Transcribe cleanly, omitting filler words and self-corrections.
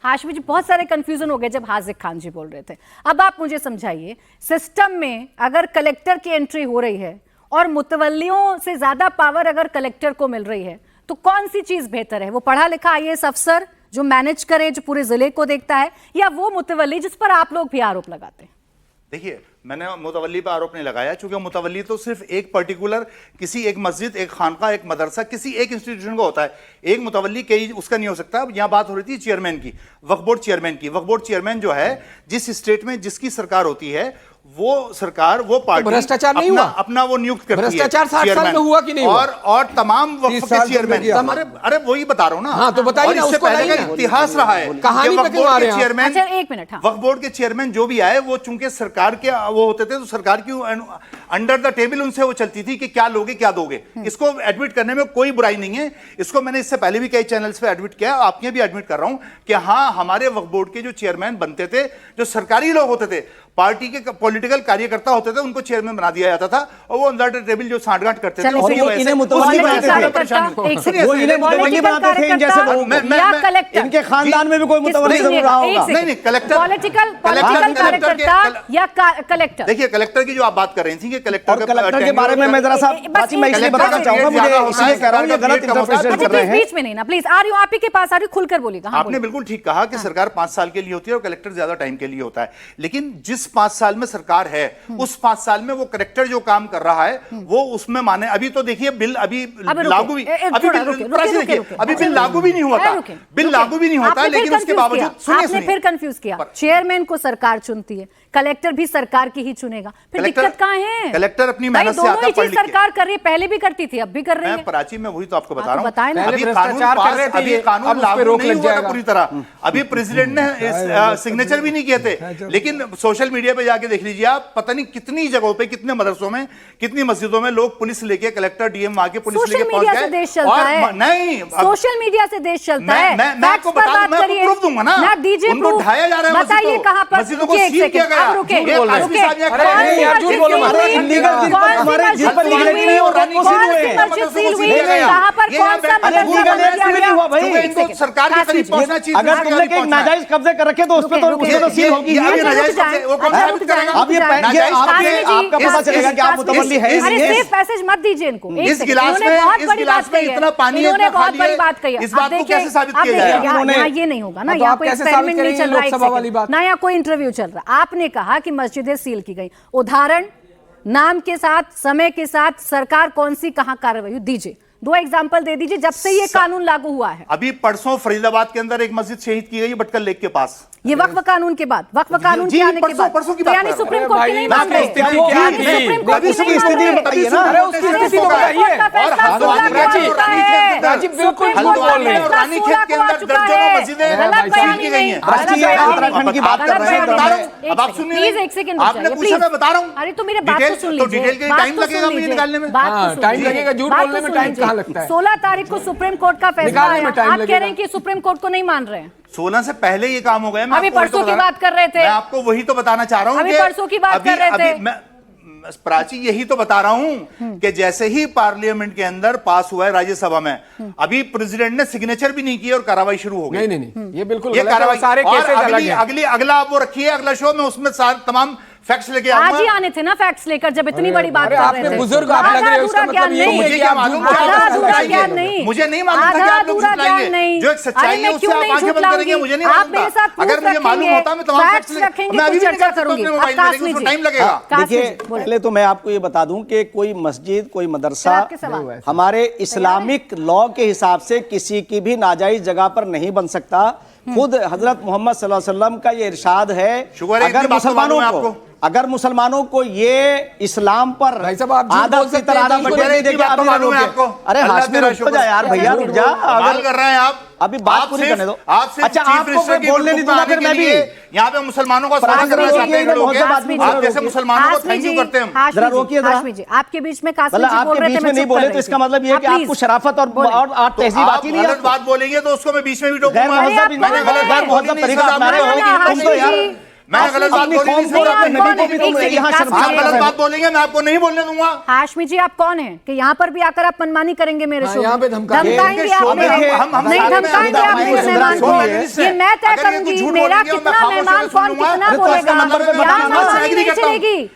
हाशमी जी, बहुत सारे कंफ्यूजन हो गए जब हाजिक खान जी बोल रहे थे। अब आप मुझे समझाइए, सिस्टम में अगर कलेक्टर की एंट्री हो रही है और मुतवल्लियों से ज्यादा पावर अगर कलेक्टर को मिल रही है, तो कौन सी चीज बेहतर है? वो पढ़ा लिखा आईएएस अफसर जो मैनेज करे, जो पूरे जिले को देखता है, या वो मुतवल्ली जिस पर आप लोग भी आरोप लगाते हैं? देखिए, मैंने मुतवल्ली पर आरोप नहीं लगाया, क्योंकि मुतवल्ली तो सिर्फ एक पर्टिकुलर किसी एक मस्जिद, एक खानका, एक मदरसा, किसी एक इंस्टीट्यूशन का होता है। एक मुतवल्ली कई उसका नहीं हो सकता। अब यहाँ बात हो रही थी चेयरमैन की, वक्फ बोर्ड चेयरमैन की। वक्फ बोर्ड चेयरमैन जो है, जिस स्टेट में जिसकी सरकार होती है, वो सरकार, वो पार्टी भ्रष्टाचार नहीं हुआ, अपना वो नियुक्त करती है। भ्रष्टाचार 60 साल में हुआ कि नहीं हुआ? और तमाम वक्फ के चेयरमैन, अरे वही बता रहा हूं ना। हाँ, तो बताइए ना, उससे पहले का इतिहास रहा है। कहानी पे क्यों आ रहे हैं? चेयरमैन, अच्छा, एक मिनट, हाँ। वक्फ बोर्ड के चेयरमैन जो भी आए, वो चूंकि सरकार के वो होते थे, तो सरकार की अंडर द टेबल उनसे वो चलती थी कि क्या लोगे क्या दोगे। इसको एडमिट करने में कोई बुराई नहीं है। इसको मैंने इससे पहले भी कई चैनल्स पे एडमिट किया, आपके भी एडमिट कर रहा हूं कि हाँ, हमारे वक्फ बोर्ड के जो चेयरमैन बनते थे, जो सरकारी लोग होते थे, पार्टी के पॉलिटिकल कार्यकर्ता होते थे, उनको चेयरमैन बना दिया जाता था, और वो अंडर द टेबल जो सांठगांठ करते थे, इनके खानदान में भी कोई मुतवल्ली जरूर रहा होगा। नहीं, कलेक्टर, पॉलिटिकल कार्यकर्ता या कलेक्टर? देखिए, कलेक्टर की जो आप बात कर रही थी कि कलेक्टर के बारे में मैं जरा सा मैं इसलिए बताना चाहूंगा, मुझे इसलिए कह रहा हूं, ये गलत इंटरप्रिटेशन कर रहे हैं। बीच में नहीं ना, प्लीज। आ रही हूं, आप ही के पास आ रही हूं, खुलकर बोलिएगा। आपने बिल्कुल ठीक कहा कि सरकार 5 साल के लिए होती है और कलेक्टर ज्यादा टाइम के लिए होता है। लेकिन जिस 5 साल में सरकार है, उस 5 साल में वो कलेक्टर जो काम कर रहा है, वो उसमें माने। अभी तो देखिए, बिल अभी लागू भी, अभी बिल लागू भी नहीं हुआ था, बिल लागू भी नहीं होता, लेकिन उसके बावजूद आपने फिर कंफ्यूज किया। चेयरमैन को सरकार चुनती है, कलेक्टर भी सरकार की ही चुनेगा, फिर दिक्कत कहां है? कलेक्टर अपनी मेहनत से आता है, पढ़ लिख के सरकार कर रही है, पहले भी करती थी, अब भी कर रही है। प्राची, मैं वही तो आपको बता रहा हूं। अभी कानून लागू नहीं हुआ था पूरी तरह। अभी प्रेसिडेंट ने सिग्नेचर भी नहीं किए थे, लेकिन सोशल मीडिया पे जाके देख लीजिए आप, पता नहीं कितनी जगहों पे, कितने मदरसों में, कितनी मस्जिदों में लोग पुलिस लेके, कलेक्टर, डीएम आके पुलिस लेके पहुंच गए। देश चलता है, नहीं, सोशल मीडिया से देश चलता है। मैं आपको बता दूं, मैं आपको प्रूफ दूंगा ना। उनको ढाया जा रहा है, बताइए कहां पर, मस्जिदों को सील किया गया। सरकार के करीब पहुंचना चाहिए। अगर तुमने कहीं नाजायज कब्जे कर रखे तो उसमें तो सील होगी। अब ये आपका पता चलेगा कि आप मुतवल्ली है। पैसेज मत दीजिए इनको। इस गिलास में इतना पानी है, इतना बहुत बड़ी बात कही। इस बात को कैसे साबित किया जाएगा? ये नहीं होगा ना, यहाँ कोई एक्सपेरिमेंट नहीं चल रहा है ना, यहाँ कोई इंटरव्यू चल रहा। आपने कहा कि मस्जिदें सील की गई, उदाहरण नाम के साथ, समय के साथ, सरकार कौन सी कहां कार्रवाई हुई, दीजिए 2 एग्जांपल दे दीजिए जब से ये कानून लागू हुआ है। अभी परसों फरीदाबाद के अंदर एक मस्जिद शहीद की गई, भटकल लेक के पास। ये वक्फ कानून के बाद, वक्फ कानून के आने के बाद, परसों की बात यानी सुप्रीम कोर्ट की नहीं मान रहे। उसकी स्थिति बताइए ना। अरे उसकी स्थिति तो बताइए। रानीखेत के अंदर दर्जनों मस्जिदें सील की गई हैं। उत्तराखंड की बात कर रहे हैं। अब आप सुनिए, प्लीज एक सेकंड, आपने पूछा, मैं बता रहा हूँ। अरे तो मेरे बात तो सुन लीजिए। डिटेल के टाइम लगेगा मुझे निकालने में। टाइम लगेगा, झूठ बोलने में टाइम कहाँ लगता है? 16 तारीख को सुप्रीम कोर्ट का फैसला आया, आप कह रहे हैं कि सुप्रीम कोर्ट को नहीं मान रहे हैं। 16 से पहले ये काम हो गया। अभी परसों की बात कर रहे थे। मैं आपको वही तो बताना चाह रहा हूँ। अभी परसों की बात कर रहे थे। मैं प्राची यही तो बता रहा हूं कि जैसे ही पार्लियामेंट के अंदर पास हुआ है राज्यसभा में, अभी प्रेसिडेंट ने सिग्नेचर भी नहीं किया और कार्रवाई शुरू हो गई। नहीं, ये बिल्कुल ये कार्रवाई सारे केसेस अलग हैं। अगला वो रखिए, अगला शो में उसमें तमाम फैक्ट्स लेके आज ही आने थे ना फैक्ट्स लेकर, जब इतनी बड़ी बात कर रहे थे। बुजुर्ग आप लग रहे हो, इसका मतलब ये मुझे क्या मालूम, मुझे नहीं मालूम था कि आप लोग झुठलाएंगे। जो एक सच्चाई है उससे आप आंखें बंद करेंगे, मुझे नहीं मालूम था। अगर मुझे मालूम होता मैं तमाम फैक्ट्स लेके, मैं अभी भी चर्चा करूंगी, उसको टाइम लगेगा। देखिए, पहले तो मैं आपको ये बता दूं कि कोई मस्जिद, कोई मदरसा हमारे इस्लामिक लॉ के हिसाब से किसी की भी नाजायज जगह पर नहीं बन सकता। खुद हजरत मोहम्मद सल्लल्लाहु अलैहि वसल्लम का ये इरशाद है, अगर मुसलमानों को ये इस्लाम पर आदत की तरह अरे हाशमी रुक जा यार, भैया रुक जा, अगर कर रहे हैं आप अभी बात पूरी करने दो। अच्छा, आपको बोलने नहीं दूंगा, फिर मैं भी यहाँ पे मुसलमानों को स्वागत करना चाहते हैं। आप जैसे मुसलमानों को थैंक यू करते हैं। जरा रोकिए, आपके बीच में आपके बीच में नहीं बोले तो इसका मतलब ये है कि आपको शराफत और तहजीब आती नहीं है। गलत बात बोलेंगे तो उसको मैं बीच में भी टोकूंगा। मैं गलत बात बोली नहीं सकता। आप गलत बात बोलेंगे मैं आपको नहीं बोलने दूंगा। हाशमी जी आप कौन है कि यहाँ पर भी आकर आप मनमानी करेंगे मेरे शो यहाँ पे धमकाएंगे आप मेरे नहीं धमकाएंगे आप मेरे मेहमान को। ये मैं तय करूंगी मेरा कितना मेहमान कौन कितना बोलेगा, यहाँ मनमानी नहीं चलेगी।